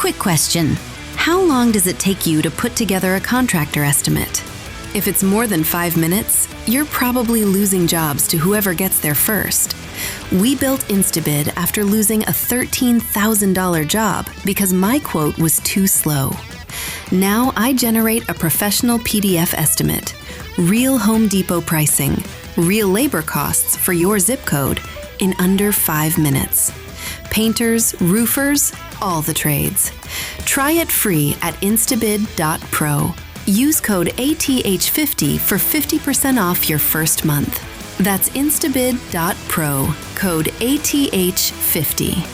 Quick question. How long does it take you to put together a contractor estimate? If it's more than 5 minutes, you're probably losing jobs to whoever gets there first. We built Instabid after losing a $13,000 job because my quote was too slow. Now I generate a professional PDF estimate, real Home Depot pricing, real labor costs for your zip code in under 5 minutes. Painters, roofers, all the trades. Try it free at instabid.pro. Use code ATH50 for 50% off your first month. That's instabid.pro, code ATH50.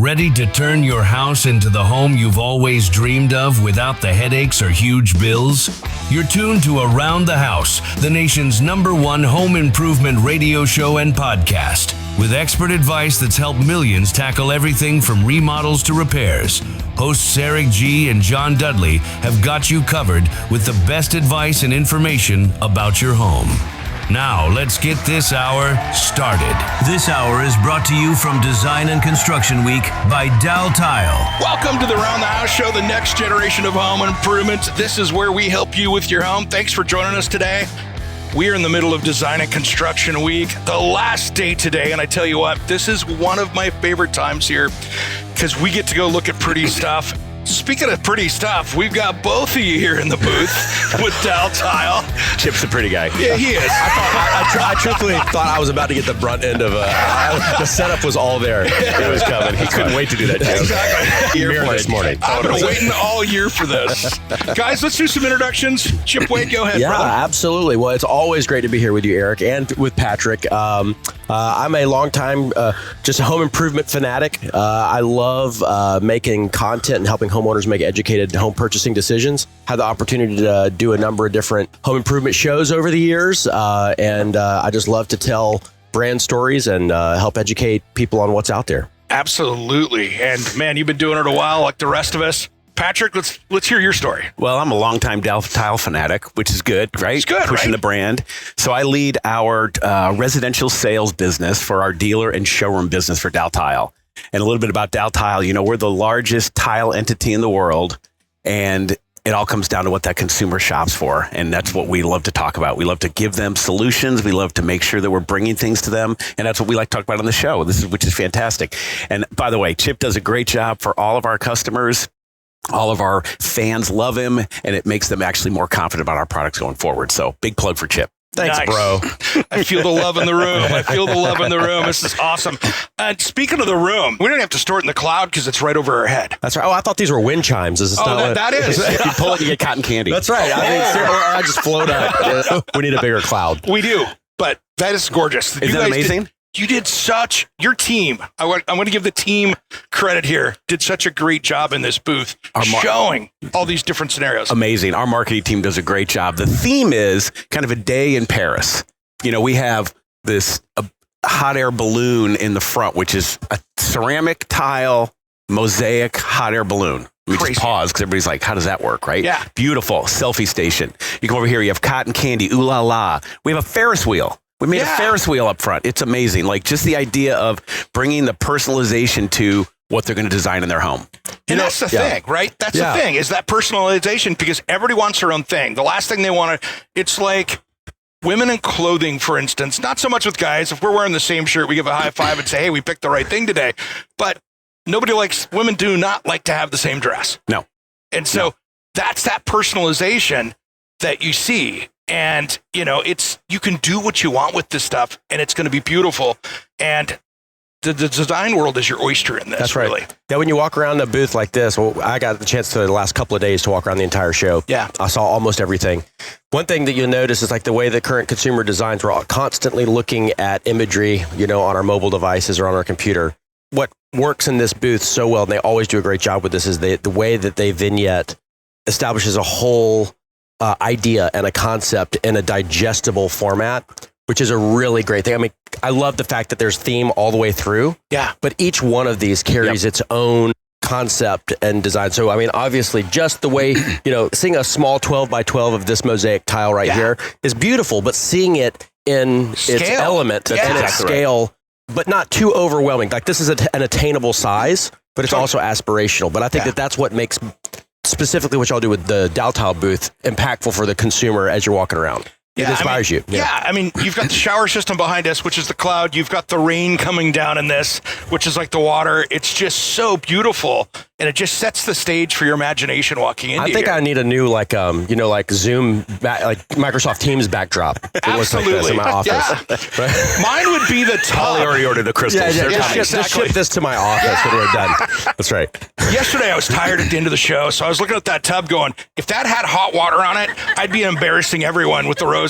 Ready to turn your house into the home you've always dreamed of without the headaches or huge bills? You're tuned to Around the House, the nation's #1 home improvement radio show and podcast, with expert advice that's helped millions tackle everything from remodels to repairs. Hosts Eric G. and John Dudley have got you covered with the best advice and information about your home. Now, let's get this hour started. This hour is brought to you from Design and Construction Week by Dal Tile. Welcome to the Around the House show, the next generation of home improvement. This is where we help you with your home. Thanks for joining us today. We are in the middle of Design and Construction Week, the last day today. And I tell you what, this is one of my favorite times here because we get to go look at pretty stuff. Speaking of pretty stuff, we've got both of you here in the booth with Dal Tile. Chip's a pretty guy. Yeah, he is. I truthfully thought I was about to get the brunt end of the setup was all there. It was coming. He couldn't wait to do that joke. Exactly. Here this morning. I've been waiting all year for this. Guys, let's do some introductions. Chip Wade, go ahead, brother. Yeah, absolutely. Well, it's always great to be here with you, Eric, and with Patrick. I'm a longtime just a home improvement fanatic. I love making content and helping homeowners make educated home purchasing decisions. Had the opportunity to do a number of different home improvement shows over the years, and I just love to tell brand stories and help educate people on what's out there. Absolutely. And man, you've been doing it a while like the rest of us. Patrick, let's hear your story. Well, I'm a longtime Dal Tile fanatic, which is good, right? It's good, Pushing right? the brand. So I lead our residential sales business for our dealer and showroom business for Dal Tile. And a little bit about Dal Tile, we're the largest tile entity in the world, and it all comes down to what that consumer shops for. And that's what we love to talk about. We love to give them solutions. We love to make sure that we're bringing things to them. And that's what we like to talk about on the show, which is fantastic. And by the way, Chip does a great job for all of our customers. All of our fans love him, and it makes them actually more confident about our products going forward. So big plug for Chip. Thanks, Nice. bro. I feel the love in the room. This is awesome. And speaking of the room, we don't have to store it in the cloud because it's right over our head. That's right. Oh, I thought these were wind chimes. Is this not that is. If you pull it, you get cotton candy. That's right. I just float up. We need a bigger cloud. We do, but that is gorgeous. Is that amazing? You did your team. I'm going to give the team credit here. Did such a great job in this booth showing all these different scenarios. Amazing. Our marketing team does a great job. The theme is kind of a day in Paris. We have this hot air balloon in the front, which is a ceramic tile mosaic hot air balloon. We just pause because everybody's like, how does that work, right? Yeah. Beautiful. Selfie station. You come over here, you have cotton candy, ooh la la. We have a Ferris wheel. We made a Ferris wheel up front. It's amazing. Like just the idea of bringing the personalization to what they're going to design in their home. And that's the thing, right? That's the thing is that personalization, because everybody wants their own thing. The last thing they want it's like women in clothing, for instance, not so much with guys. If we're wearing the same shirt, we give a high five and say, hey, we picked the right thing today. But women do not like to have the same dress. No. And so that's that personalization that you see. And, you can do what you want with this stuff and it's going to be beautiful. And the design world is your oyster in this. That's right. Really. Yeah, when you walk around the booth like this, I got the chance the last couple of days to walk around the entire show. Yeah. I saw almost everything. One thing that you'll notice is like the way the current consumer designs, we're all constantly looking at imagery, on our mobile devices or on our computer. What works in this booth so well, and they always do a great job with this, is the way that they vignette establishes a whole idea and a concept in a digestible format, which is a really great thing. I mean, I love the fact that there's theme all the way through. Yeah. But each one of these carries its own concept and design. So, I mean, obviously, just the way, seeing a small 12 by 12 of this mosaic tile right here is beautiful, but seeing it in its element and its scale, but not too overwhelming. Like this is an attainable size, but it's also aspirational. But I think that's what makes specifically what y'all do with the Dal Tile booth impactful for the consumer as you're walking around. It inspires you. Yeah, I mean, you've got the shower system behind us, which is the cloud. You've got the rain coming down in this, which is like the water. It's just so beautiful, and it just sets the stage for your imagination walking into I think I need a new, like Zoom, like Microsoft Teams backdrop. Absolutely. Like this in my office. Yeah. Mine would be the tub. Holly already ordered the crystals. Just ship this to my office when we're done. That's right. Yesterday, I was tired at the end of the show, so I was looking at that tub going, if that had hot water on it, I'd be embarrassing everyone with the roses.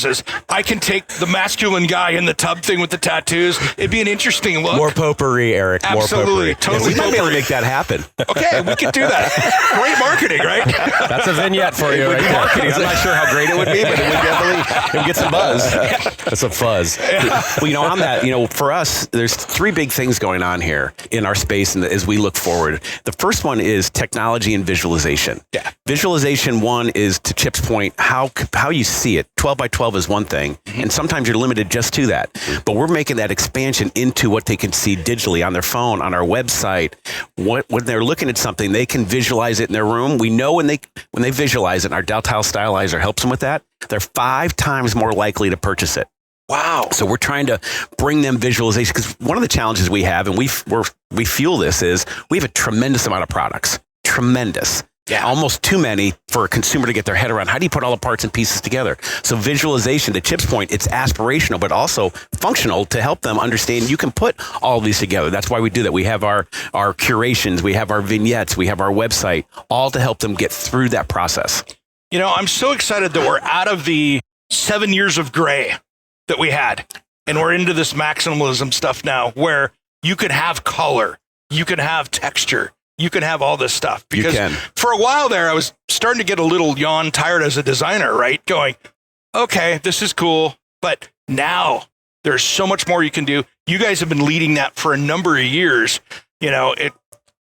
I can take the masculine guy in the tub thing with the tattoos. It'd be an interesting look. More potpourri, Eric. Absolutely. More potpourri. Totally. We might be able to make that happen. Okay, we could do that. Great marketing, right? That's a vignette for you right there. Marketing. I'm not sure how great it would be, but it would definitely get some buzz. That's some fuzz. Well, on that, for us, there's three big things going on here in our space and as we look forward. The first one is technology and visualization. Yeah. Visualization, one, is to Chip's point, how you see it. 12 by 12 is one thing, and sometimes you're limited just to that. But we're making that expansion into what they can see digitally on their phone, on our website. When they're looking at something, they can visualize it in their room. We know when they visualize it, and our Dal Tile Stylizer helps them with that, they're 5 times more likely to purchase it. Wow. So we're trying to bring them visualization, because one of the challenges we have, and we feel this, is we have a tremendous amount of products. Tremendous. Yeah. Almost too many for a consumer to get their head around. How do you put all the parts and pieces together? So visualization, to Chip's point, it's aspirational, but also functional to help them understand you can put all of these together. That's why we do that. We have our curations, we have our vignettes, we have our website, all to help them get through that process. I'm so excited that we're out of the 7 years of gray that we had, and we're into this maximalism stuff now, where you can have color, you can have texture, you can have all this stuff. Because for a while there, I was starting to get a little tired as a designer, right? Going, okay, this is cool, but now there's so much more you can do. You guys have been leading that for a number of years. It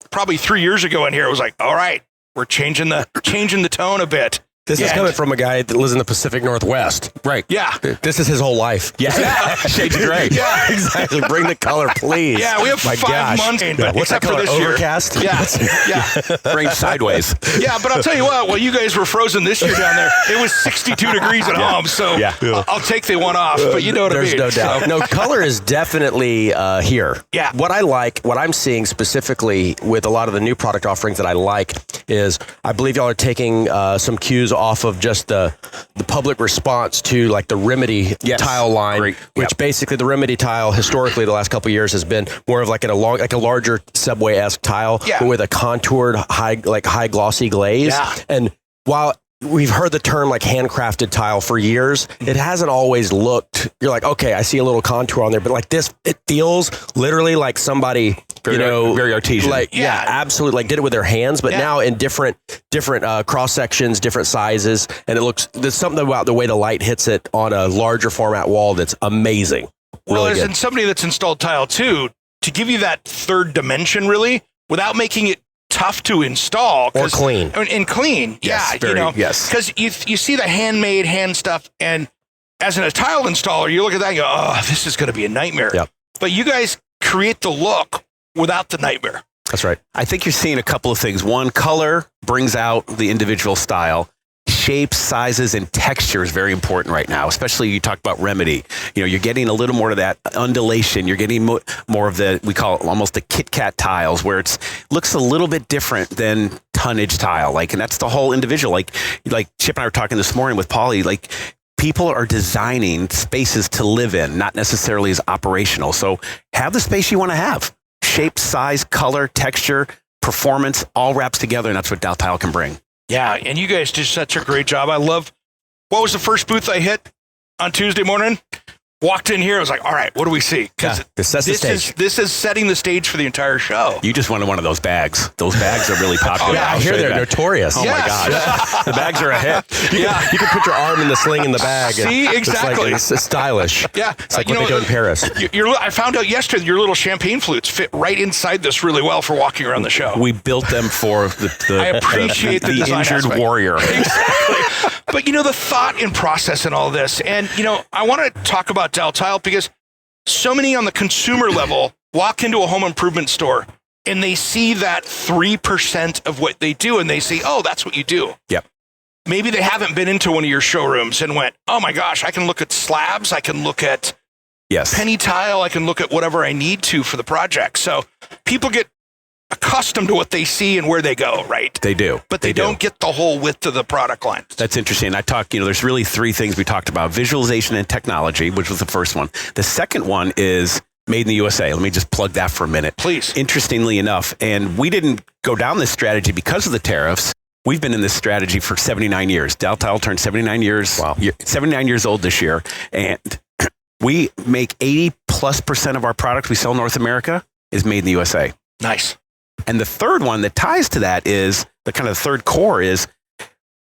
probably 3 years ago in here, it was like, all right, we're changing the tone a bit. This is coming from a guy that lives in the Pacific Northwest. Right. Yeah. This is his whole life. Yeah. Shades of gray. Yeah. Exactly. Bring the color, please. Yeah, we have 5 months. What's that color? Overcast? Yeah. Range sideways. Yeah, but I'll tell you what, while you guys were frozen this year down there, it was 62 degrees at home, so I'll take the one off, but you know what I mean. There's no doubt. No, color is definitely here. Yeah. What I'm seeing specifically with a lot of the new product offerings that I like is I believe y'all are taking some cues off of just the public response to like the Remedy tile line, which basically the Remedy tile historically the last couple of years has been more of like a larger Subway-esque tile, but with a contoured high glossy glaze. Yeah. And while we've heard the term like handcrafted tile for years, it hasn't always looked, you're like, okay, I see a little contour on there, but like this, it feels literally like somebody, very artisan. Absolutely. Like did it with their hands, but now in different cross sections, different sizes. And there's something about the way the light hits it on a larger format wall that's amazing. Well, as in somebody that's installed tile too, to give you that third dimension really, without making it tough to install or clean. And clean. Yes, because you see the handmade hand stuff, and as a tile installer, you look at that and go, oh, this is going to be a nightmare. Yep. But you guys create the look without the nightmare. That's right. I think you're seeing a couple of things. One, color brings out the individual style. Shapes, sizes, and texture is very important right now, especially you talk about Remedy. You're getting a little more of that undulation. You're getting more of we call it almost the Kit Kat tiles, where it looks a little bit different than tonnage tile. And that's the whole individual. Like Chip and I were talking this morning with Polly, people are designing spaces to live in, not necessarily as operational. So have the space you want to have. Shape, size, color, texture, performance, all wraps together, and that's what Dal Tile can bring. Yeah, and you guys did such a great job. I love, what was the first booth I hit on Tuesday morning? Walked in here, I was like, all right, what do we see? Because this is setting the stage for the entire show. You just wanted one of those bags. Those bags are really popular. I hear they're notorious. Oh my gosh. The bags are a hit. You can put your arm in the sling in the bag. See, exactly. It's stylish. Yeah. It's like what they do in Paris. I found out yesterday your little champagne flutes fit right inside this really well for walking around the show. We built them for I appreciate the design injured aspect. warrior. Exactly. But the thought and process in all this, and I want to talk about Dal Tile because so many on the consumer level walk into a home improvement store and they see that 3% of what they do and they say, oh, that's what you do. Yep. Maybe they haven't been into one of your showrooms and went, oh my gosh, I can look at slabs, I can look at penny tile, I can look at whatever I need to for the project. So people get accustomed to what they see and where they go, right? They do. But they don't get the whole width of the product line. That's interesting. I talked, there's really three things we talked about: visualization and technology, which was the first one. The second one is made in the USA. Let me just plug that for a minute. Please. Interestingly enough, and we didn't go down this strategy because of the tariffs. We've been in this strategy for 79 years. Dal Tile turned 79 years, 79 years old this year. And we make 80+% of our product we sell in North America is made in the USA. Nice. And the third one that ties to that is the kind of third core is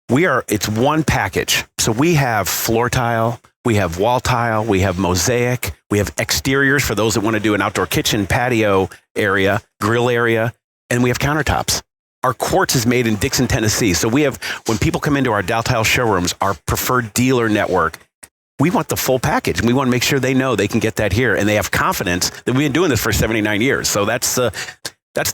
it's one package. So we have floor tile, we have wall tile, we have mosaic, we have exteriors for those that want to do an outdoor kitchen, patio area, grill area, and we have countertops. Our quartz is made in Dixon, Tennessee. So we have, when people come into our Dal Tile showrooms, our preferred dealer network, we want the full package. And we want to make sure they know they can get that here. And they have confidence that we've been doing this for 79 years. So that's the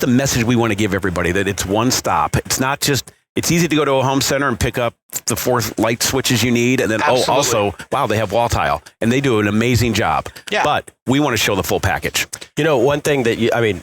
message we want to give everybody, that it's one stop. It's not just, it's easy to go to a home center and pick up the 4 light switches you need. And then, also, wow, they have wall tile. And they do an amazing job. Yeah. But we want to show the full package. One thing that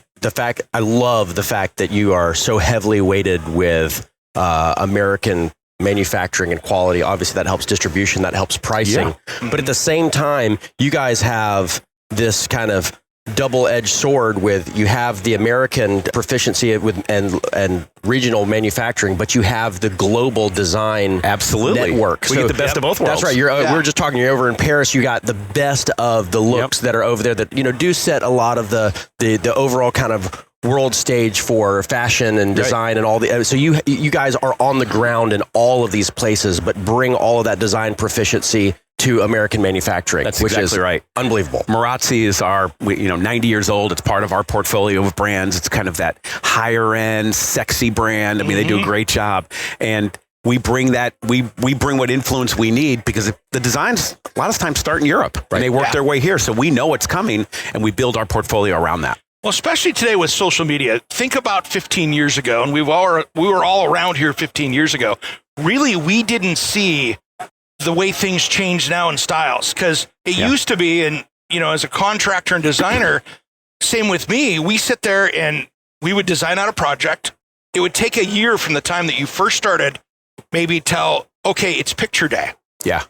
I love the fact that you are so heavily weighted with American manufacturing and quality. Obviously, that helps distribution, that helps pricing. Yeah. Mm-hmm. But at the same time, you guys have this kind of double-edged sword with, you have the American proficiency with and regional manufacturing, but you have the global design network. We get the best of both worlds. That's right. We were just talking, you're over in Paris, you got the best of the looks that are over there that do set a lot of the overall kind of world stage for fashion and design and all the. So you guys are on the ground in all of these places, but bring all of that design proficiency to American manufacturing. That's which exactly is right. Unbelievable. Marazzi is 90 years old. It's part of our portfolio of brands. It's kind of that higher end, sexy brand. I mean, they do a great job. And we bring that, we bring what influence we need, because the designs a lot of times start in Europe and they work their way here. So we know what's coming and we build our portfolio around that. Well, especially today with social media, think about 15 years ago, and we were all around here 15 years ago. Really, we didn't see the way things change now in styles, because it used to be, and as a contractor and designer, same with me, we sit there and we would design out a project. It would take a year from the time that you first started, maybe till, okay, it's picture day. Yeah.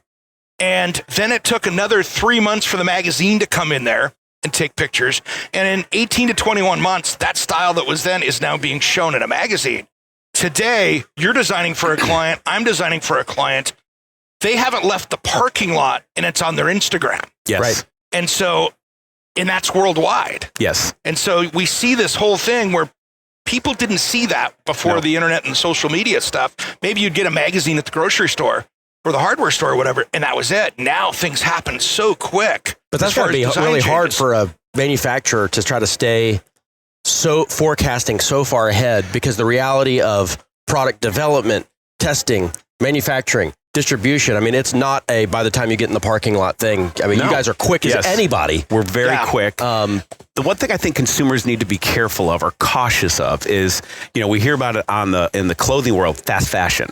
And then it took another 3 months for the magazine to come in there and take pictures. And in 18 to 21 months, that style that was then is now being shown in a magazine. Today, you're designing for a client, I'm designing for a client. They haven't left the parking lot and it's on their Instagram. Yes. Right. And that's worldwide. Yes. And so we see this whole thing where people didn't see that before the internet and social media stuff. Maybe you'd get a magazine at the grocery store or the hardware store or whatever, and that was it. Now things happen so quick. But that's got to be really hard for a manufacturer to try to stay so forecasting so far ahead, because the reality of product development, testing, manufacturing, distribution, I mean, it's not a by the time you get in the parking lot thing. I mean, you guys are quick as anybody. We're very quick. The one thing I think consumers need to be careful of or cautious of is, we hear about it in the clothing world, fast fashion.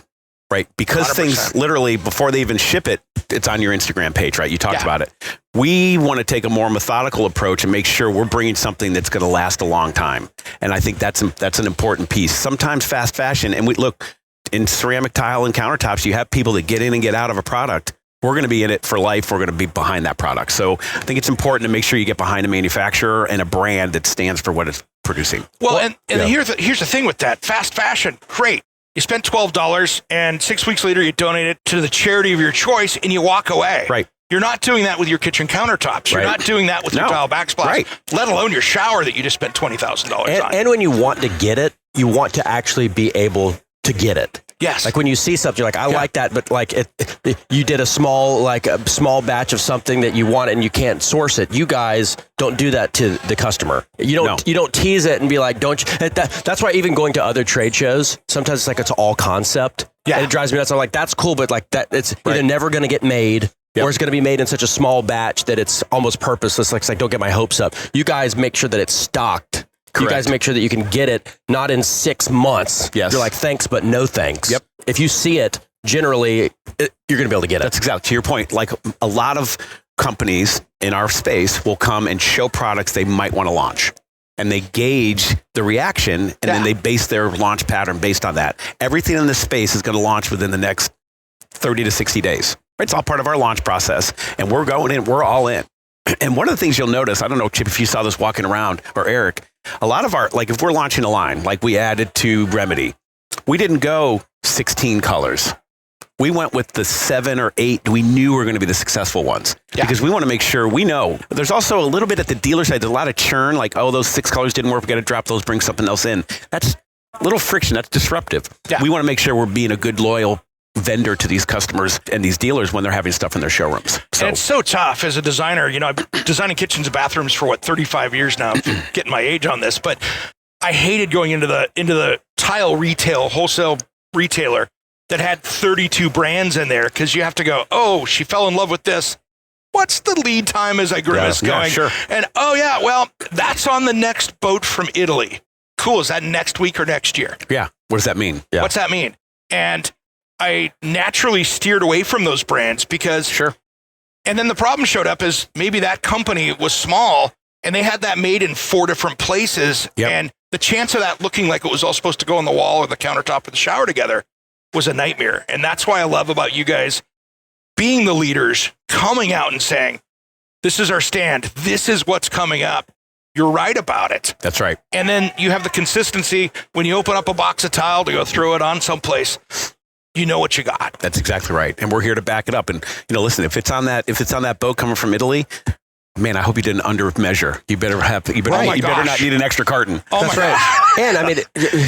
Right. Because 100%. Things literally before they even ship it, it's on your Instagram page, right? You talked about it. We want to take a more methodical approach and make sure we're bringing something that's going to last a long time. And I think that's an important piece. Sometimes fast fashion, and we look in ceramic tile and countertops, you have people that get in and get out of a product. We're going to be in it for life. We're going to be behind that product. So I think it's important to make sure you get behind a manufacturer and a brand that stands for what it's producing. Well, and here's the thing with that. Fast fashion, great. You spend $12 and 6 weeks later you donate it to the charity of your choice and you walk away. Right. You're not doing that with your kitchen countertops. You're not doing that with your tile backsplash, let alone your shower that you just spent $20,000 on. And when you want to get it, you want to actually be able to get it. Yes. Like when you see something, you're like, I like that, but like you did a small batch of something that you want and you can't source it. You guys don't do that to the customer. You don't tease it and be like, don't you? That's why even going to other trade shows, sometimes it's like it's all concept. Yeah. And it drives me nuts. I'm like, that's cool, but like that, it's either never going to get made or it's going to be made in such a small batch that it's almost purposeless. Like, it's like, don't get my hopes up. You guys make sure that it's stocked. Correct. You guys make sure that you can get it, not in 6 months. Yes. You're like, thanks, but no thanks. Yep. If you see it, generally, you're going to be able to get it. That's exactly to your point. Like a lot of companies in our space will come and show products they might want to launch. And they gauge the reaction, and then they base their launch pattern based on that. Everything in this space is going to launch within the next 30 to 60 days. It's all part of our launch process, and we're going in. We're all in. And one of the things you'll notice, I don't know, Chip, if you saw this walking around, or Eric, a lot of our, like if we're launching a line, like we added to Remedy, we didn't go 16 colors. We went with the 7 or 8 we knew were going to be the successful ones because we want to make sure we know. There's also a little bit at the dealer side. There's a lot of churn, like, oh, those 6 colors didn't work. We got to drop those, bring something else in. That's a little friction. That's disruptive. Yeah. We want to make sure we're being a good, loyal vendor to these customers and these dealers when they're having stuff in their showrooms. So. And it's so tough as a designer. You know, I've been designing kitchens and bathrooms for 35 years now. I'm getting my age on this, but I hated going into the tile retail, wholesale retailer that had 32 brands in there because you have to go, oh, she fell in love with this. What's the lead time as I grimace going? Sure. And oh yeah, well, that's on the next boat from Italy. Cool. Is that next week or next year? Yeah. What does that mean? Yeah. What's that mean? And I naturally steered away from those brands because and then the problem showed up is maybe that company was small and they had that made in 4 different places. And the chance of that looking like it was all supposed to go on the wall or the countertop or the shower together was a nightmare. And that's why I love about you guys being the leaders, coming out and saying, this is our stand. This is what's coming up. You're right about it. That's right. And then you have the consistency when you open up a box of tile to go throw it on someplace, you know what you got. That's exactly right. And we're here to back it up. And, you know, listen, if it's on that boat coming from Italy, man, I hope you didn't under measure. You better not need an extra carton. Oh, that's right. And I mean,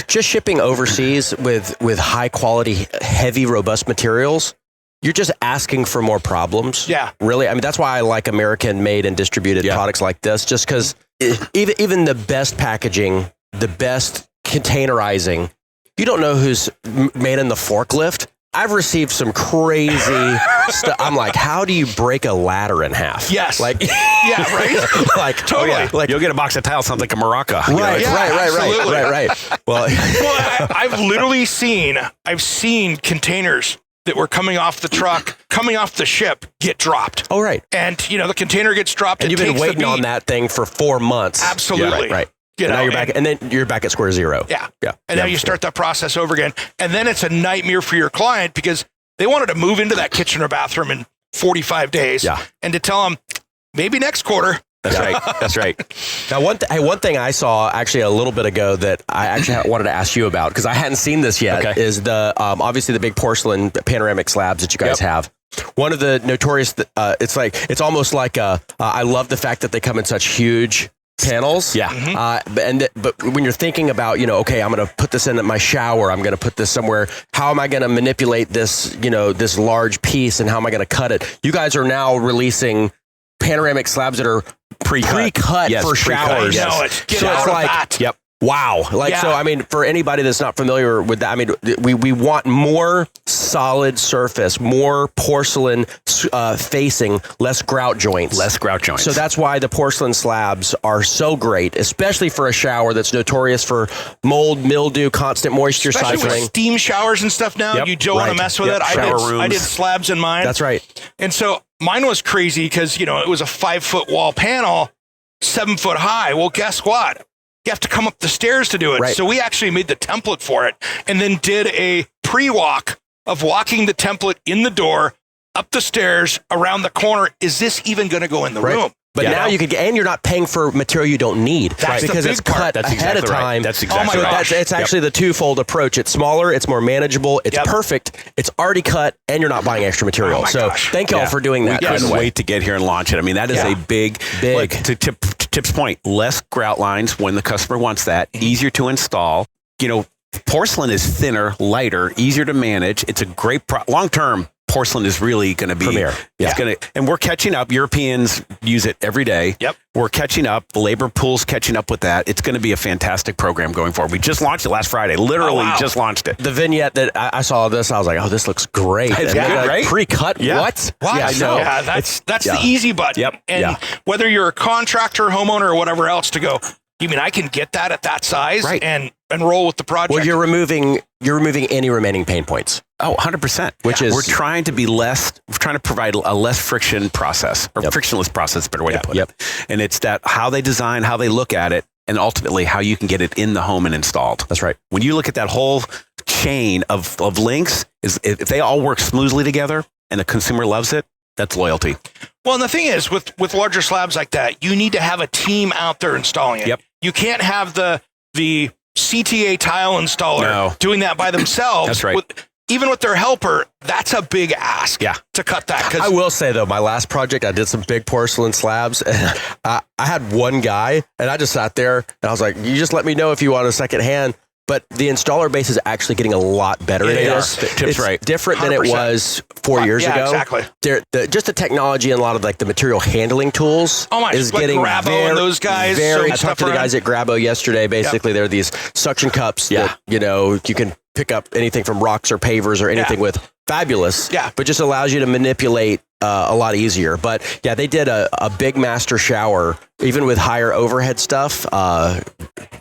just shipping overseas with high quality, heavy, robust materials, you're just asking for more problems. Yeah. Really. I mean, that's why I like American made and distributed products like this, just because even the best packaging, the best containerizing, you don't know who's made in the forklift. I've received some crazy stuff. I'm like, how do you break a ladder in half? Yes. Like, yeah, right? Like, totally. Oh yeah. Like, you'll get a box of tile, sounds like a maraca. Right. Well, I've literally seen containers that were coming off the truck, coming off the ship, get dropped. Oh, right. And, you know, the container gets dropped. And you've been waiting on that thing for 4 months. Absolutely. Yeah, right. You know, now you're back, and then you're back at square zero. Yeah. And now you start that process over again. And then it's a nightmare for your client because they wanted to move into that kitchen or bathroom in 45 days. Yeah. And to tell them, maybe next quarter. That's right. That's right. Now, one thing I saw actually a little bit ago that I actually wanted to ask you about, because I hadn't seen this yet, is the obviously the big porcelain panoramic slabs that you guys have. One of the notorious, it's almost like I love the fact that they come in such huge panels. Yeah. But when you're thinking about, you know, okay, I'm going to put this in my shower, I'm going to put this somewhere. How am I going to manipulate this, you know, this large piece, and how am I going to cut it? You guys are now releasing panoramic slabs that are pre-cut for showers. Get out of that. Yep. Wow. So, I mean, for anybody that's not familiar with that, I mean, we want more solid surface, more porcelain facing, less grout joints. So that's why the porcelain slabs are so great, especially for a shower that's notorious for mold, mildew, constant moisture Especially cycling. With steam showers and stuff now, you don't want to mess with it. I did slabs in mine. That's right. And so mine was crazy because, you know, it was a 5-foot wall panel, 7 foot high. Well, guess what? You have to come up the stairs to do it. Right. So we actually made the template for it and then did a pre-walk of walking the template in the door, up the stairs, around the corner. Is this even going to go in the room? But now you can get, and you're not paying for material you don't need. That's because the big it's cut ahead of time. That's exactly right. It's actually the twofold approach. It's smaller, it's more manageable, it's perfect, it's already cut, and you're not buying extra material. So thank you all for doing that. We couldn't wait to get here and launch it. I mean, that is a big. Like, to Tip's point, less grout lines when the customer wants that, easier to install. You know, porcelain is thinner, lighter, easier to manage. It's a great long-term. Porcelain is really going to be premier. Yeah. And we're catching up. Europeans use it every day. Yep. We're catching up. The labor pool's catching up with that. It's going to be a fantastic program going forward. We just launched it last Friday. Literally just launched it. The vignette that I saw this, I was like, oh, this looks great. It's good, right? Pre-cut. Yeah. What? Wow. Yeah, I know. Yeah, that's the easy button. Yep. And whether you're a contractor, homeowner, or whatever else to go, you mean I can get that at that size and roll with the project? Well, you're removing any remaining pain points. Oh, 100%. Which is, we're trying to provide a less friction process, or frictionless process, better way to put it. And it's that how they design, how they look at it, and ultimately how you can get it in the home and installed. That's right. When you look at that whole chain of links, if they all work smoothly together and the consumer loves it, that's loyalty. Well, and the thing is, with larger slabs like that, you need to have a team out there installing it. Yep. You can't have the CTA tile installer doing that by themselves. That's right. Even with their helper, that's a big ask to cut that. I will say, though, my last project, I did some big porcelain slabs, and I had one guy, and I just sat there, and I was like, you just let me know if you want a second hand. But the installer base is actually getting a lot better at this. Tip's right. Different than it was 4 years ago. Exactly. Just the technology and a lot of like the material handling tools is getting Grabo very, and those guys. I talked to the guys at Grabo yesterday. Basically, they're these suction cups that, you can pick up anything from rocks or pavers or anything with. Fabulous. Yeah. But just allows you to manipulate a lot easier. But yeah, they did a big master shower, even with higher overhead stuff,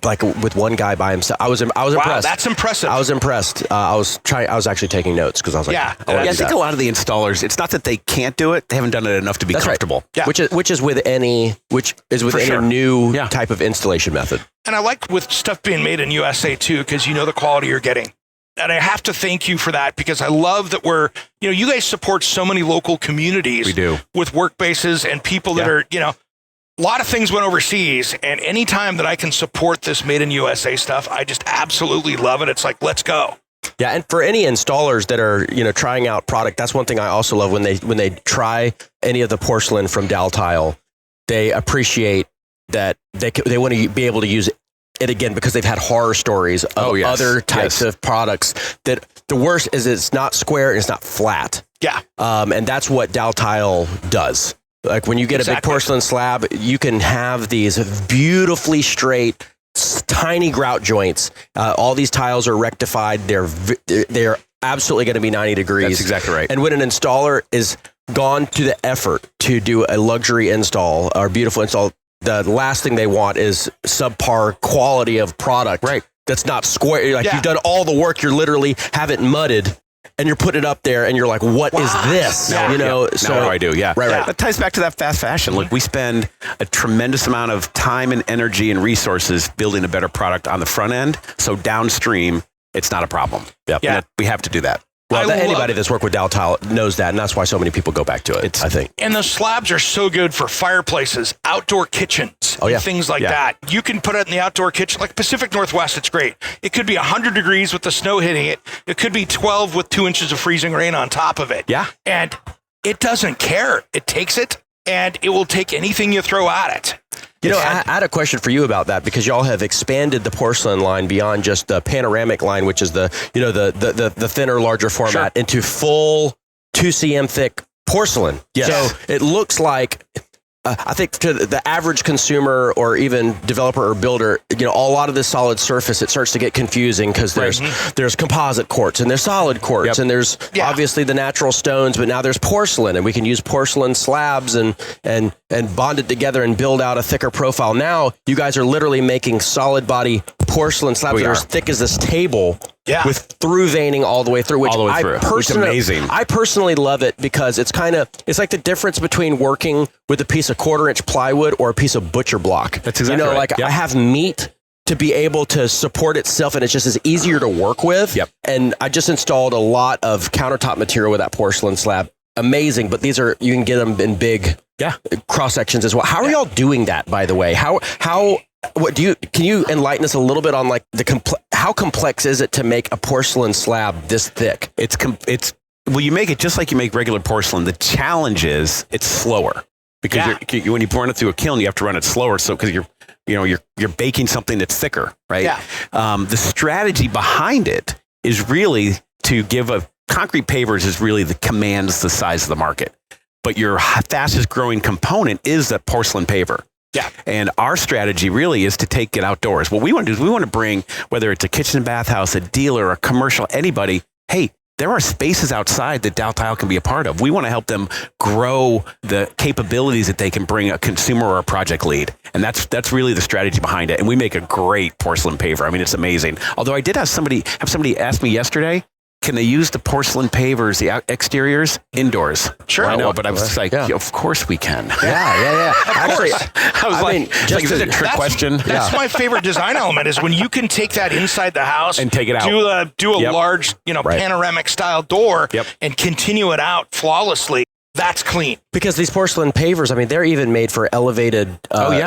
like with one guy by himself. I was impressed. Wow, that's impressive. I was impressed. I was actually taking notes because I was like, I think a lot of the installers, it's not that they can't do it; they haven't done it enough to be comfortable. Right. Yeah. Which is with any new type of installation method. And I like with stuff being made in USA too, because you know the quality you're getting. And I have to thank you for that, because I love that you guys support so many local communities. We do. With work bases and people that are, a lot of things went overseas, and anytime that I can support this made in USA stuff, I just absolutely love it. It's like, let's go. Yeah, and for any installers that are, trying out product, that's one thing I also love when they try any of the porcelain from Dal Tile. They appreciate that they want to be able to use it again, because they've had horror stories of other types of products that the worst is it's not square and it's not flat. Yeah. And that's what Dal Tile does. Like when you get a big porcelain slab, you can have these beautifully straight, tiny grout joints. All these tiles are rectified. They're absolutely going to be 90 degrees. That's exactly right. And when an installer is gone to the effort to do a luxury install or beautiful install, the last thing they want is subpar quality of product. Right. That's not square. Like you've done all the work. You're literally have it mudded, and you're putting it up there, and you're like, "What is this?" So now what do I do? Right. That ties back to that fast fashion. Look, we spend a tremendous amount of time and energy and resources building a better product on the front end. So downstream, it's not a problem. Yeah. We have to do that. Well, anybody that's worked with Dal Tile knows that, and that's why so many people go back to it, I think. And the slabs are so good for fireplaces, outdoor kitchens, things like that. You can put it in the outdoor kitchen, like Pacific Northwest, it's great. It could be 100 degrees with the snow hitting it. It could be 12 with 2 inches of freezing rain on top of it. Yeah. And it doesn't care. It takes it, and it will take anything you throw at it. I had a question for you about that, because y'all have expanded the porcelain line beyond just the panoramic line, which is the thinner, larger format, into full 2 cm thick porcelain. Yes. So it looks like, I think to the average consumer or even developer or builder, a lot of this solid surface, it starts to get confusing, because there's composite quartz and there's solid quartz and there's obviously the natural stones, but now there's porcelain, and we can use porcelain slabs and bond it together and build out a thicker profile. Now you guys are literally making solid body porcelain slabs that are as thick as this table. Yeah. With through veining all the way through, which It's amazing. I personally love it, because it's like the difference between working with a piece of 1/4 inch plywood or a piece of butcher block. That's exactly right. I have meat to be able to support itself, and it's just as easier to work with. Yep. And I just installed a lot of countertop material with that porcelain slab. Amazing, but you can get them in big cross sections as well. How are y'all doing that, by the way? Can you enlighten us a little bit on like how complex is it to make a porcelain slab this thick? Well, you make it just like you make regular porcelain. The challenge is it's slower, because when you burn it through a kiln, you have to run it slower. So because you're you're baking something that's thicker, right? Yeah. The strategy behind it is really to give concrete pavers is really commands the size of the market. But your fastest growing component is that porcelain paver. Yeah. And our strategy really is to take it outdoors. What we want to do is we want to bring, whether it's a kitchen and bathhouse, a dealer, a commercial, anybody, hey, there are spaces outside that Dal Tile can be a part of. We want to help them grow the capabilities that they can bring a consumer or a project lead. And that's really the strategy behind it. And we make a great porcelain paver. I mean, it's amazing. Although I did have somebody ask me yesterday, can they use the porcelain pavers, the exteriors, indoors? Sure. I know, but I was just like, of course we can. Yeah. Actually, I was like, is that a trick question? That's my favorite design element is when you can take that inside the house and take it out. Do a large, panoramic style door and continue it out flawlessly. That's clean. Because these porcelain pavers, I mean, they're even made for elevated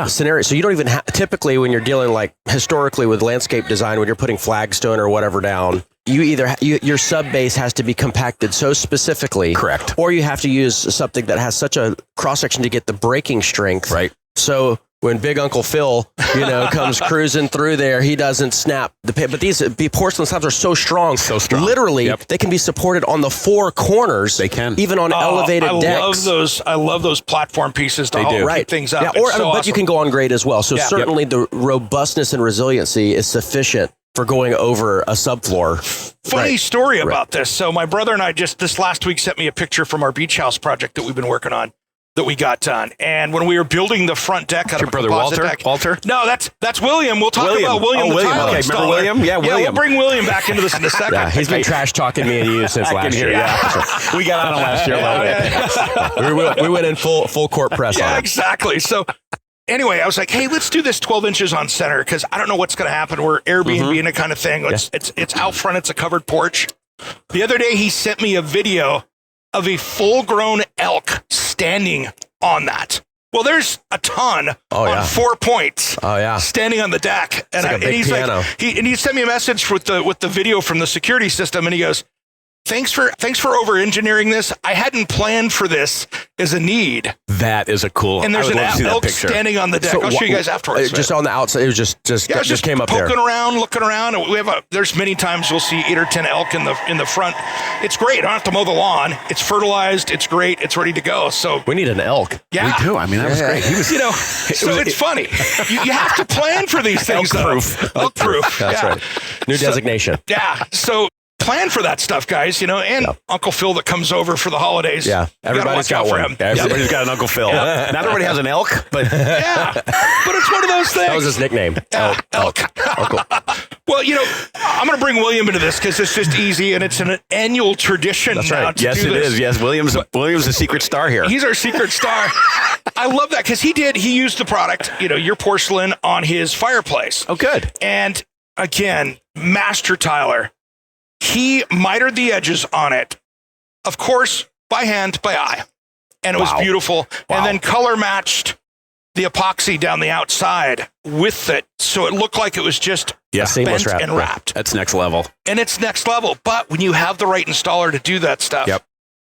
scenarios. So you don't even typically when you're dealing like historically with landscape design, when you're putting flagstone or whatever down, you either your sub base has to be compacted so specifically, correct, or you have to use something that has such a cross section to get the breaking strength, right? So when Big Uncle Phil, comes cruising through there, he doesn't snap the pit. But these porcelain slabs are so strong. Literally, they can be supported on the four corners. They can, even on elevated decks. I love those platform pieces to keep things up. Yeah, but you can go on grade as well. So certainly the robustness and resiliency is sufficient for going over a subfloor. Funny story about this. So my brother and I just this last week sent me a picture from our beach house project that we've been working on that we got done. And when we were building the front deck out of a composite deck. Walter? No, that's William. We'll talk about William the tile okay, installer. remember William? Yeah, William. We'll bring William back into this in a second. Yeah, he's been trash talking me and you since last year. We got on him last year a little bit. We went in full court press on it. Exactly. So anyway, I was like, hey, let's do this 12 inches on center because I don't know what's going to happen. We're Airbnb-ing a kind of thing. It's out front. It's a covered porch. The other day, he sent me a video of a full-grown elk standing on that. Well, there's a ton on 4 points standing on the deck. And, he's piano. He sent me a message with the video from the security system, and he goes, Thanks for over-engineering this. I hadn't planned for this as a need. That is a cool. And there's an elk standing on the deck. I'll show you guys afterwards. Just on the outside, it was just came up there. Poking around, looking around. There's many times you'll see 8 or 10 elk in the front. It's great. I don't have to mow the lawn. It's fertilized. It's great. It's ready to go. So we need an elk. Yeah, we do. I mean, that was great. He was, it's funny. You have to plan for these things. Elk proof. That's right. New designation. Yeah. So. Plan for that stuff, guys, and Uncle Phil that comes over for the holidays. Yeah, everybody's got one. Everybody's got an Uncle Phil. Not everybody has an elk, but... Yeah, but it's one of those things. That was his nickname. Elk. Uncle. Well, I'm going to bring William into this because it's just easy, and it's an annual tradition. That's right. Yes, it is. Yes, William's a secret star here. He's our secret star. I love that because he used the product, your porcelain, on his fireplace. Oh, good. And again, master tiler. He mitered the edges on it, of course, by hand, by eye. And it was beautiful. Wow. And then color matched the epoxy down the outside with it. So it looked like it was just bent and wrapped. That's next level. And it's next level. But when you have the right installer to do that stuff,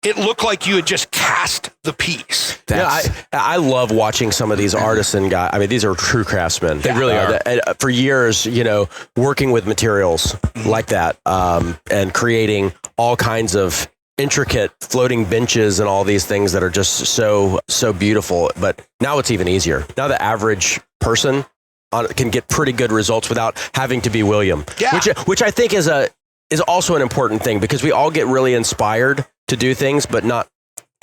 it looked like you had just cast the piece. I love watching some of these artisan guys. I mean, these are true craftsmen. They really are. For years, working with materials like that and creating all kinds of intricate floating benches and all these things that are just so beautiful. But now it's even easier. Now the average person can get pretty good results without having to be William. Yeah. Which I think is also an important thing because we all get really inspired to do things, but not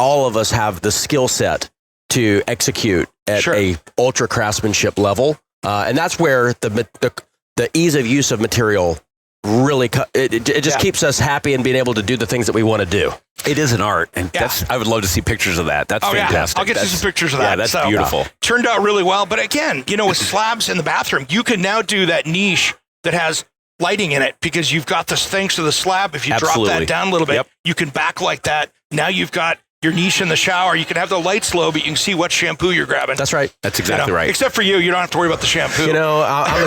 all of us have the skill set to execute at a ultra craftsmanship level. And that's where the ease of use of material really, it just keeps us happy and being able to do the things that we want to do. It is an art, and I would love to see pictures of that. That's fantastic. I'll get you some pictures of that. Yeah, that's beautiful. Turned out really well. But again, with slabs in the bathroom, you can now do that niche that has lighting in it because you've got this thanks to the slab. If you drop that down a little bit, you can backlight that. Now you've got your niche in the shower. You can have the lights low, but you can see what shampoo you're grabbing. That's right. That's exactly right. Except for you don't have to worry about the shampoo. I'm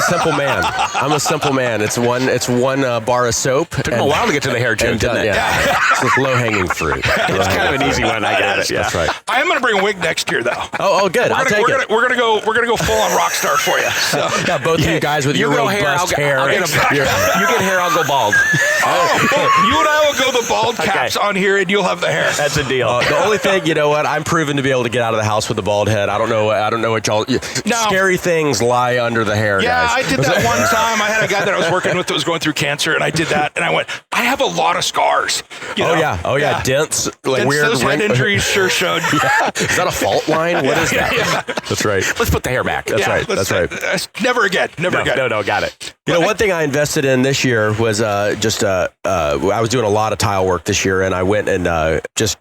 a simple man. It's one bar of soap. Took me a while to get to the hair joke, didn't it? Yeah. It's low-hanging fruit. It's kind of an easy one. I got it. Yeah. That's right. I am going to bring a wig next year, though. Oh, good. I'll take it. We're gonna go full on rock star for you. So. Yeah, both of you guys with your robust hair. You get hair, I'll go bald. You and I will go the bald caps on here, and you'll have the hair. That's a deal. The only thing, you know what? I'm proven to be able to get out of the house with a bald head. I don't know what y'all. Scary things lie under the hair, guys. Yeah, I did that one time. I had a guy that I was working with that was going through cancer, and I did that, and I went, I have a lot of scars. Oh yeah, dents, like weird. Those head injuries sure showed. Yeah. Is that a fault line? What is that? Yeah. That's right. Let's put the hair back. That's right. Never again. Never again. No, got it. One thing I invested in this year was I was doing a lot of tile work this year, and I went and just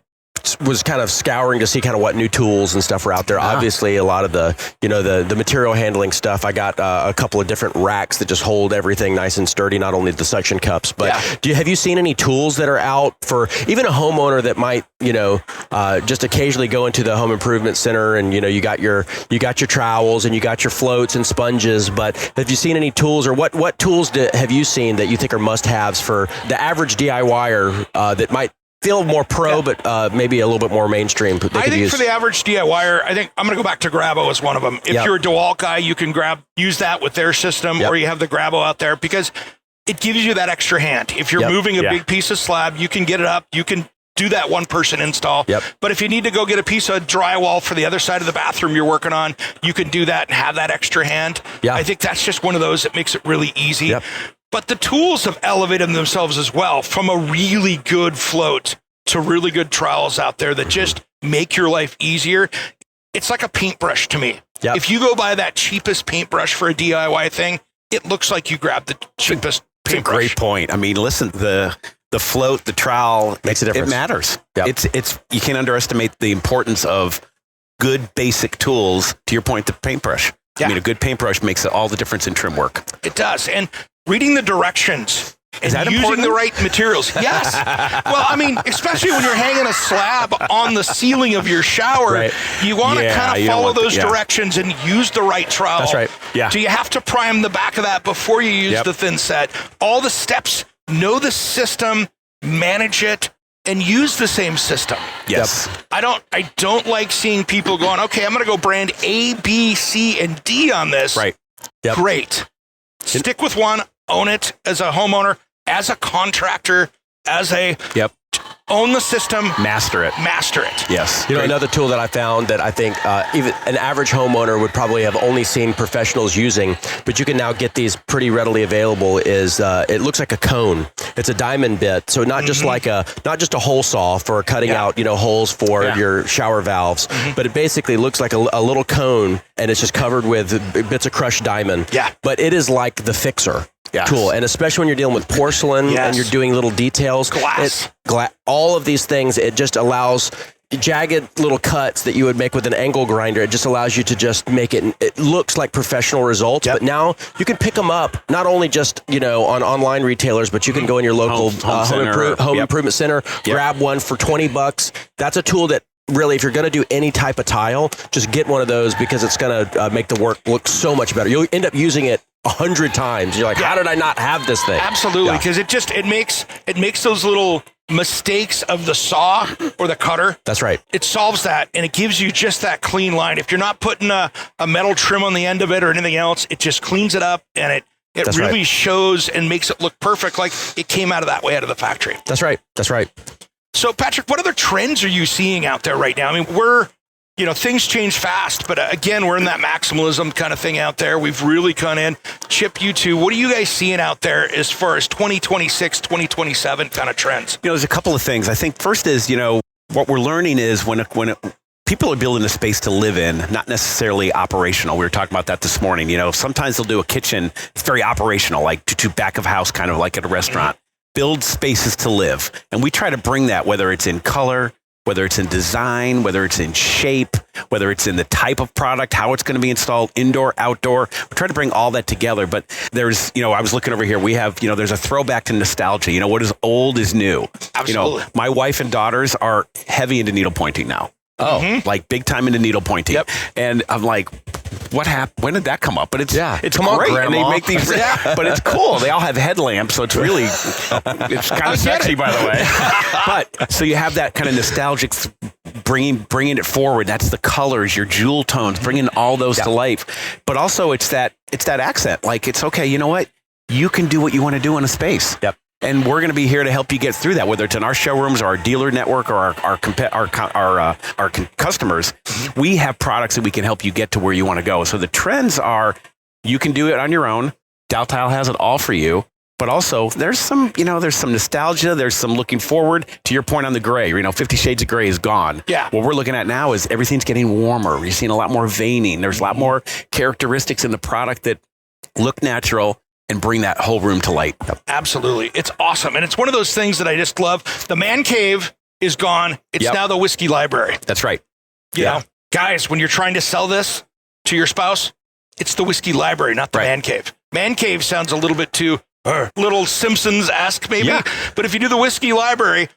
was kind of scouring to see kind of what new tools and stuff were out there. Obviously, a lot of the material handling stuff. I got a couple of different racks that just hold everything nice and sturdy, not only the suction cups, but have you seen any tools that are out for even a homeowner that might, just occasionally go into the home improvement center and, you got your trowels and you got your floats and sponges, but have you seen any tools, or what tools have you seen that you think are must-haves for the average DIYer that might feel more pro, but maybe a little bit more mainstream? I think for the average DIYer, I think I'm going to go back to Grabo as one of them. If you're a DeWalt guy, you can use that with their system, or you have the Grabo out there, because it gives you that extra hand. If you're moving a big piece of slab, you can get it up. You can do that one-person install. But if you need to go get a piece of drywall for the other side of the bathroom you're working on, you can do that and have that extra hand. I think that's just one of those that makes it really easy. But the tools have elevated themselves as well, from a really good float to really good trowels out there that just make your life easier. It's like a paintbrush to me. If you go buy that cheapest paintbrush for a DIY thing, it looks like you grabbed the cheapest paintbrush. Great point. I mean, listen, the float, the trowel, makes a difference. It matters. It's you can't underestimate the importance of good basic tools. To your point, the paintbrush. I mean, a good paintbrush makes all the difference in trim work. It does. And reading the directions and using the right materials. Yes. Well, I mean, especially when you're hanging a slab on the ceiling of your shower, you want to kind of follow those directions and use the right trowel. That's right. Yeah. So you have to prime the back of that before you use the thin set. All the steps, know the system, manage it, and use the same system. Yes. I don't like seeing people going, okay, I'm going to go brand A, B, C, and D on this. Right. Great. Stick with one, own it as a homeowner, as a contractor, own the system. Master it. Yes. Another tool that I found that I think even an average homeowner would probably have only seen professionals using, but you can now get these pretty readily available, is it looks like a cone. It's a diamond bit. So not just a hole saw for cutting out, holes for your shower valves, but it basically looks like a little cone, and it's just covered with bits of crushed diamond. But it is like the fixer. Tool, and especially when you're dealing with porcelain and you're doing little details, glass, all of these things, it just allows jagged little cuts that you would make with an angle grinder. It just allows you to just make it looks like professional results. But now you can pick them up not only just on online retailers, but you can go in your local home improvement center, grab one for $20. That's a tool that really, if you're going to do any type of tile, just get one of those, because it's going to make the work look so much better. You'll end up using it 100 times. You're like, how did I not have this thing? Absolutely, because it makes those little mistakes of the saw or the cutter. That's right. It solves that, and it gives you just that clean line. If you're not putting a metal trim on the end of it or anything else, it just cleans it up, and it really shows and makes it look perfect, like it came out of the factory. That's right. So, Patrick, what other trends are you seeing out there right now? I mean, things change fast, but again, we're in that maximalism kind of thing out there. We've really come in. Chip, you two, what are you guys seeing out there as far as 2026, 2027 kind of trends? There's a couple of things. I think first is, what we're learning is when people are building a space to live in, not necessarily operational. We were talking about that this morning. Sometimes they'll do a kitchen. It's very operational, like to back of house, kind of like at a restaurant. Build spaces to live. And we try to bring that, whether it's in color, whether it's in design, whether it's in shape, whether it's in the type of product, how it's going to be installed, indoor, outdoor. We try to bring all that together. But there's, I was looking over here. We have, there's a throwback to nostalgia. What is old is new. Absolutely. My wife and daughters are heavy into needle pointing now. Oh, like big time into needle pointing. Yep. And I'm like, what happened? When did that come up? But it's Come on, great. Grandma. And they make these, but it's cool. They all have headlamps, so it's really, it's kind of sexy, by the way. But so you have that kind of nostalgic, bringing it forward. That's the colors, your jewel tones, bringing all those to life. But also, it's that accent. Like, it's okay. You know what? You can do what you want to do in a space. Yep. And we're going to be here to help you get through that, whether it's in our showrooms or our dealer network or our customers. We have products that we can help you get to where you want to go. So the trends are, you can do it on your own. Dal Tile has it all for you. But also, there's some nostalgia. There's some looking forward. To your point on the gray, 50 Shades of Gray is gone. Yeah. What we're looking at now is everything's getting warmer. You're seeing a lot more veining. There's a lot more characteristics in the product that look natural and bring that whole room to light. Absolutely. It's awesome. And it's one of those things that I just love. The man cave is gone. It's now the whiskey library. That's right. You know, guys, when you're trying to sell this to your spouse, it's the whiskey library, not the man cave. Man cave sounds a little bit too little Simpsons-esque maybe. Yeah. But if you do the whiskey library,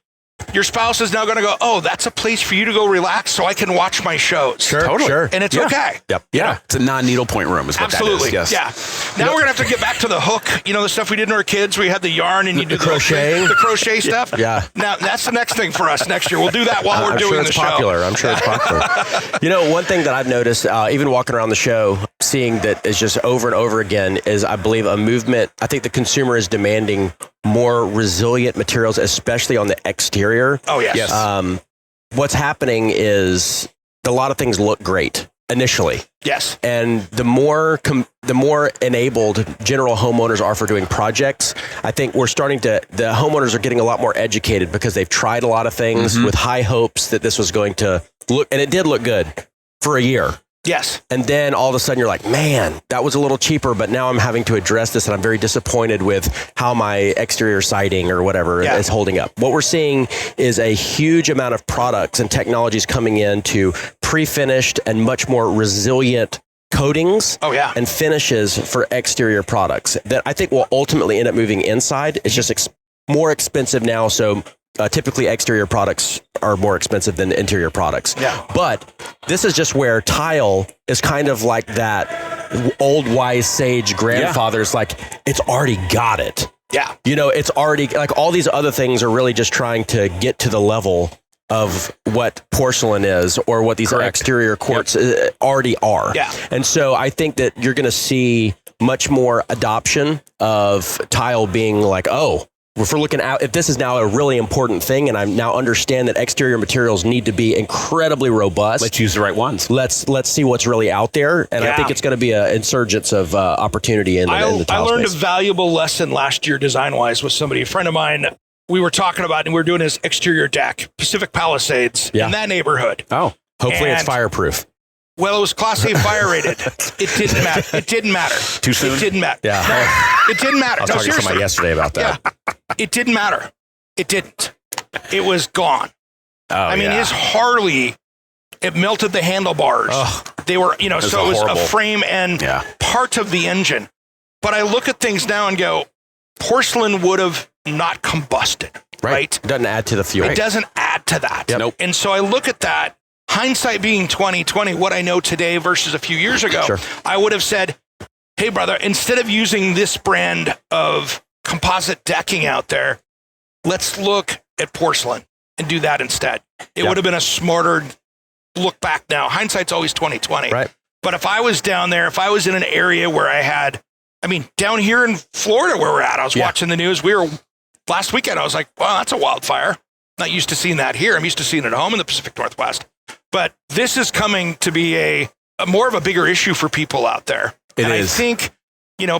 your spouse is now going to go, oh, that's a place for you to go relax so I can watch my shows. Sure. And it's okay. Yep. Yeah. It's a non-needle point room is what Absolutely. that is. Yes. Yeah. Now we're going to have to get back to the hook. The stuff we did in our kids. We had the yarn and you do the crochet stuff. Yeah. Now that's the next thing for us next year. We'll do that while we're doing the show. I'm sure it's popular. One thing that I've noticed, even walking around the show, seeing that is just over and over again is, I believe, a movement. I think the consumer is demanding more resilient materials, especially on the exterior. Oh, yes. What's happening is a lot of things look great initially. Yes. And the more enabled general homeowners are for doing projects, I think the homeowners are getting a lot more educated because they've tried a lot of things with high hopes that this was going to look, and it did look good for a year. Yes. And then all of a sudden you're like, man, that was a little cheaper, but now I'm having to address this and I'm very disappointed with how my exterior siding or whatever is holding up. What we're seeing is a huge amount of products and technologies coming in to pre-finished and much more resilient coatings and finishes for exterior products that I think will ultimately end up moving inside. It's just more expensive now. So typically exterior products are more expensive than interior products. Yeah. But this is just where tile is kind of like that old wise sage grandfather's like, it's already got it. Yeah. It's already like all these other things are really just trying to get to the level of what porcelain is or what these exterior quartz already are. Yeah. And so I think that you're going to see much more adoption of tile being like, if we're looking out, if this is now a really important thing, and I now understand that exterior materials need to be incredibly robust. Let's use the right ones. Let's see what's really out there, and I think it's going to be an insurgence of opportunity in the tile space. I learned a valuable lesson last year, design-wise, with somebody, a friend of mine. We were talking about, and we were doing his exterior deck, Pacific Palisades, in that neighborhood. Oh, hopefully it's fireproof. Well, it was Class A fire rated. It didn't matter. It didn't matter. Too soon? It didn't matter. Yeah. No, it didn't matter. I was talking to somebody yesterday about that. Yeah. It didn't matter. It didn't. It was gone. I mean, his Harley, it melted the handlebars. They were, so it was a frame and part of the engine. But I look at things now and go, porcelain would have not combusted, right? It doesn't add to the fuel. It doesn't add to that. Yep. Nope. And so I look at that. Hindsight being 2020, what I know today versus a few years ago, I would have said, hey, brother, instead of using this brand of composite decking out there, let's look at porcelain and do that instead. It would have been a smarter look back now. Hindsight's always 2020. Right. But if I was down there, if I was in an area where down here in Florida where we're at, I was watching the news. Last weekend, I was like, wow, that's a wildfire. Not used to seeing that here. I'm used to seeing it at home in the Pacific Northwest. But this is coming to be a more of a bigger issue for people out there. I think,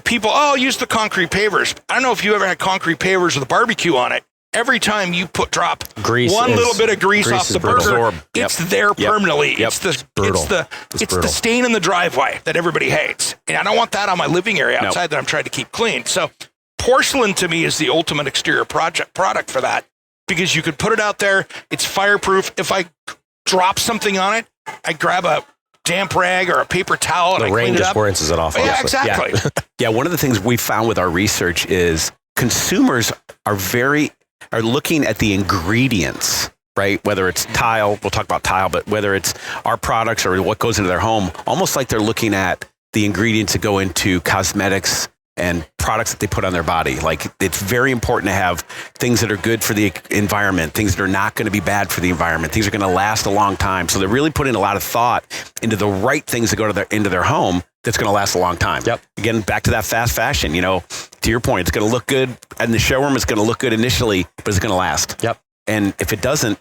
people, use the concrete pavers. I don't know if you ever had concrete pavers with a barbecue on it. Every time you drop little bit of grease off the burger, it's there permanently. Yep. It's the stain in the driveway that everybody hates. And I don't want that on my living area outside that I'm trying to keep clean. So porcelain to me is the ultimate exterior product for that. because you could put it out there. It's fireproof. If I drop something on it, I grab a damp rag or a paper towel and I clean it up. The rain just rinses it off. Yeah, exactly. Yeah, one of the things we found with our research is consumers are looking at the ingredients, right? Whether it's tile, we'll talk about tile, but whether it's our products or what goes into their home, almost like they're looking at the ingredients that go into cosmetics and products that they put on their body. Like, it's very important to have things that are good for the environment, things that are not going to be bad for the environment, things that are going to last a long time. So they're really putting a lot of thought into the right things that go into their home that's going to last a long time. Yep. Again, back to that fast fashion, to your point, it's going to look good in the showroom. It's going to look good initially, but it's going to last. Yep. And if it doesn't,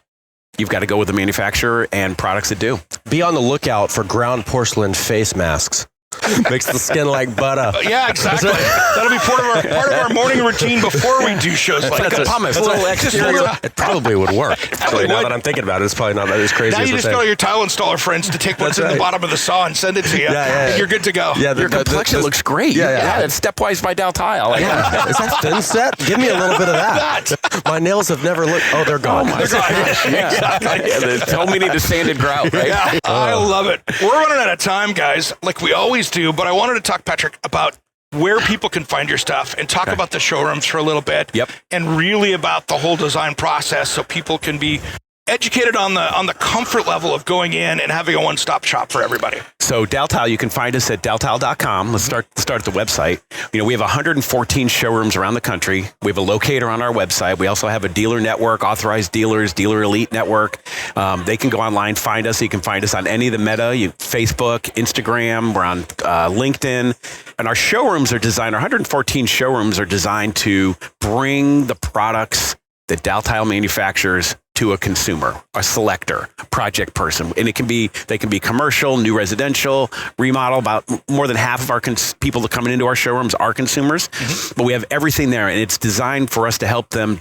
you've got to go with the manufacturer and products that do. Be on the lookout for ground porcelain face masks. Makes the skin like butter. Yeah, exactly. That'll be part of our morning routine before we do shows like this. That's a little exterior. It probably would work. Actually, now that I'm thinking about it, it's probably not as crazy now as you just tell your tile installer friends to take what's in the bottom of the saw and send it to you. Yeah. You're good to go. Yeah, your complexion looks great. Yeah, it's Stepwise by Dal Tile. Yeah. Is that thin set? Give me a little bit of that. My nails have never looked. Oh, they're gone. Oh my gosh. Yeah. Tell me to sand and grout, right? Yeah. I love it. We're running out of time, guys, like we always do, but I wanted to talk, Patrick, about where people can find your stuff and talk about the showrooms for a little bit. Yep. And really about the whole design process so people can be educated on the comfort level of going in and having a one-stop shop for everybody. So Dal Tile, you can find us at daltile.com. Let's start at the website. We have 114 showrooms around the country. We have a locator on our website. We also have a dealer network, authorized dealers, Dealer Elite Network. They can go online, find us. You can find us on any of the Meta, Facebook, Instagram. We're on LinkedIn. And our showrooms are designed, our 114 showrooms are designed to bring the products that Dal Tile manufactures to a consumer, a selector, project person. And they can be commercial, new residential, remodel. About more than half of our people that coming into our showrooms are consumers, but we have everything there. And it's designed for us to help them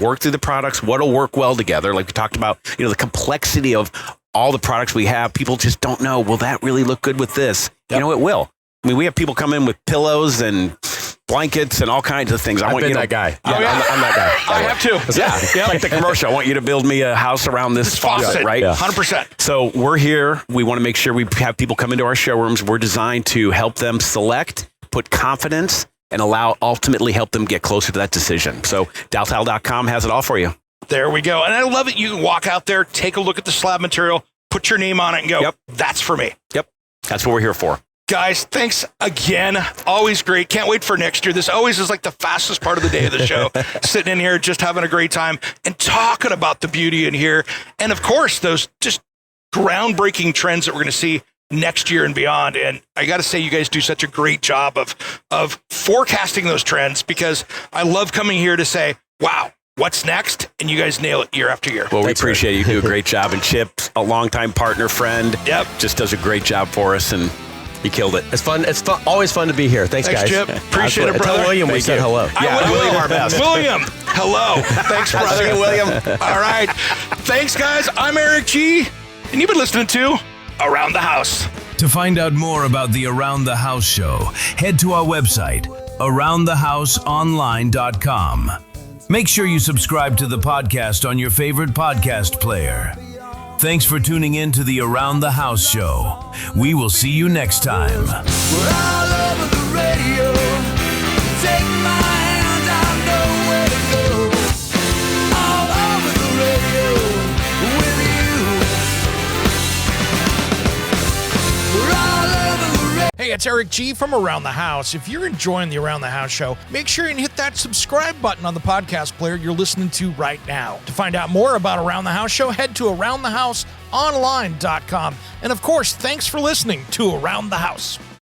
work through the products, what'll work well together. Like we talked about, the complexity of all the products we have. People just don't know, will that really look good with this? Yep. It will. I mean, we have people come in with pillows and blankets and all kinds of things. I've been that guy. Yeah, I'm that guy. I have too. Yeah. Like the commercial. I want you to build me a house around this faucet, right? Yeah. 100%. So we're here. We want to make sure we have people come into our showrooms. We're designed to help them select, put confidence, and ultimately help them get closer to that decision. So daltile.com has it all for you. There we go. And I love it. You can walk out there, take a look at the slab material, put your name on it and go, that's for me. Yep. That's what we're here for. Guys, thanks again. Always great. Can't wait for next year. This always is like the fastest part of the day of the show. Sitting in here, just having a great time and talking about the beauty in here. And of course, those just groundbreaking trends that we're going to see next year and beyond. And I got to say, you guys do such a great job of forecasting those trends, because I love coming here to say, wow, what's next? And you guys nail it year after year. Well, we appreciate it. You do a great job. And Chip, a longtime partner, friend, just does a great job for us. And you killed it. It's fun. It's always fun to be here. Thanks guys. Chip. Appreciate it, brother. Tell William we said hello. Yeah, William, our best. William, hello. Thanks, brother. See you, William. All right. Thanks, guys. I'm Eric G. And you've been listening to Around the House. To find out more about the Around the House show, head to our website, aroundthehouseonline.com. Make sure you subscribe to the podcast on your favorite podcast player. Thanks for tuning in to the Around the House show. We will see you next time. We're all over the radio. Take my hand, I know where to go. All over the radio with you. We're all over the radio. Hey, it's Eric G from Around the House. If you're enjoying the Around the House show, make sure and hit that subscribe button on the podcast player you're listening to right now. To find out more about Around the House show, head to aroundthehouseonline.com. And of course, thanks for listening to Around the House.